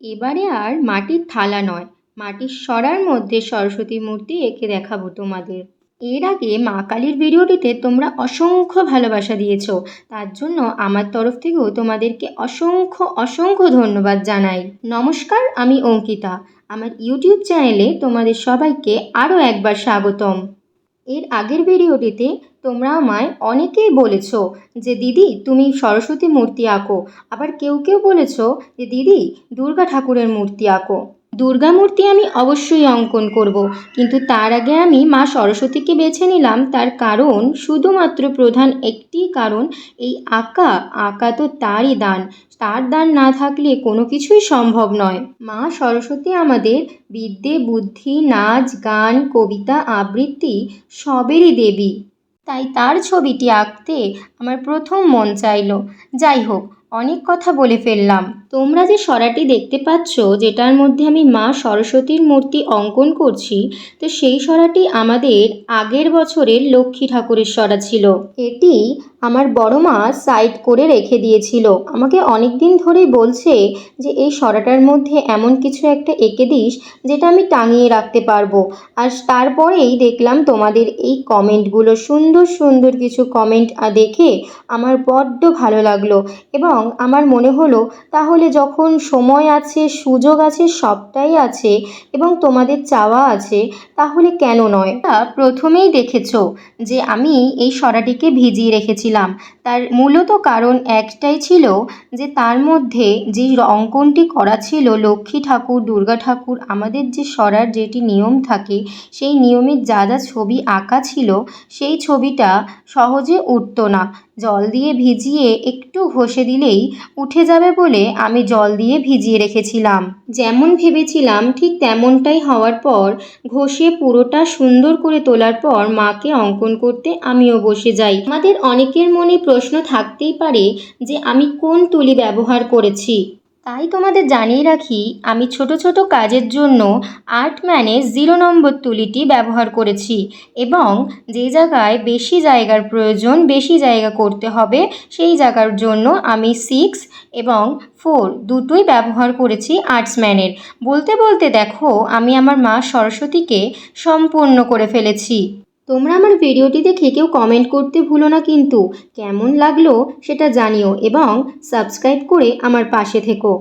এবারে আর মাটির থালা নয়, মাটির সরার মধ্যে সরস্বতী মূর্তি এঁকে দেখাবো তোমাদের। এর আগে মা কালীর ভিডিওটিতে তোমরা অসংখ্য ভালোবাসা দিয়েছো, তার জন্য আমার তরফ থেকেও তোমাদেরকে অসংখ্য অসংখ্য ধন্যবাদ জানাই। নমস্কার, আমি অঙ্কিতা। আমার ইউটিউব চ্যানেলে তোমাদের সবাইকে আরও একবার স্বাগতম। এর আগের ভিডিওটিতে তোমরা আমায় অনেকেই বলেছো যে দিদি তুমি সরস্বতী মূর্তি আঁকো, আবার কেউ কেউ বলেছো যে দিদি দুর্গা ঠাকুরের মূর্তি আঁকো। দুর্গা মূর্তি আমি অবশ্যই অঙ্কন করব, কিন্তু তার আগে আমি মা সরস্বতীকে বেছে নিলাম। তার কারণ, শুধুমাত্র প্রধান একটি কারণ, এই আঁকা তো তারই দান। তার দান না থাকলে কোনো কিছুই সম্ভব নয়। মা সরস্বতী আমাদের বিদ্যে, বুদ্ধি, নাচ, গান, কবিতা, আবৃত্তি সবেরই দেবী। তাই তার ছবিটি আঁকতে আমার প্রথম মন চাইল। যাই হোক, অনেক কথা বলে ফেললাম। তোমরা যে সরাটি দেখতে পাচ্ছ, যেটার মধ্যে আমি মা সরস্বতীর মূর্তি অঙ্কন করছি, তো সেই সরাটি আমাদের আগের বছরের লক্ষ্মী ঠাকুরের সরা ছিল। এটি আমার বড় মা সাইড করে রেখে দিয়েছিল। আমাকে অনেক দিন ধরেই বলছে যে এই সরাটার মধ্যে এমন কিছু একটা এঁকে দিস যেটা আমি টাঙিয়ে রাখতে পারবো। আর তারপরেই দেখলাম তোমাদের এই কমেন্টগুলো, সুন্দর সুন্দর কিছু কমেন্ট দেখে আমার বড্ড ভালো লাগলো, এবং আমার মনে হলো তাহলে যখন সময় আছে, সুযোগ আছে, সবটাই আছে এবং তোমাদের চাওয়া আছে, তাহলে কেন নয়। প্রথমেই দেখেছো যে আমি এই সরাটিকে ভিজিয়ে রেখেছিলাম। তার মূলত কারণ একটাই ছিল যে তার মধ্যে যে অঙ্কনটি করা ছিল লক্ষ্মী ঠাকুর, দুর্গা ঠাকুর, আমাদের যে সরার যেটি নিয়ম থাকে, সেই নিয়মের যা যা ছবি আঁকা ছিল, সেই ছবিটা সহজে উঠতো না। জল দিয়ে ভিজিয়ে একটু ঘষে দিলেই উঠে যাবে বলে আমি জল দিয়ে ভিজিয়ে রেখেছিলাম। যেমন ভেবেছিলাম ঠিক তেমনটাই হওয়ার পর ঘষে পুরোটা সুন্দর করে তোলার পর মাকে অঙ্কন করতে আমিও বসে যাই। আমাদের অনেকের মনে প্রশ্ন থাকতেই পারে যে আমি কোন তুলি ব্যবহার করেছি। তাই তোমাদের জানিয়ে রাখি, আমি ছোট ছোট কাজের জন্য আর্টম্যানে 0 নম্বর তুলিটি ব্যবহার করেছি, এবং যে জায়গায় বেশি জায়গার প্রয়োজন, বেশি জায়গা করতে হবে, সেই জায়গার জন্য আমি 6 এবং 4 দুটোই ব্যবহার করেছি আর্টসম্যানের। বলতে বলতে দেখো আমি আমার মা সরস্বতীকে সম্পূর্ণ করে ফেলেছি। তোমরা আমার ভিডিওটি দেখে কেউ কমেন্ট করতে ভুলো না কিন্তু। কেমন লাগলো সেটা জানিও, এবং সাবস্ক্রাইব করে আমার পাশে থেকো।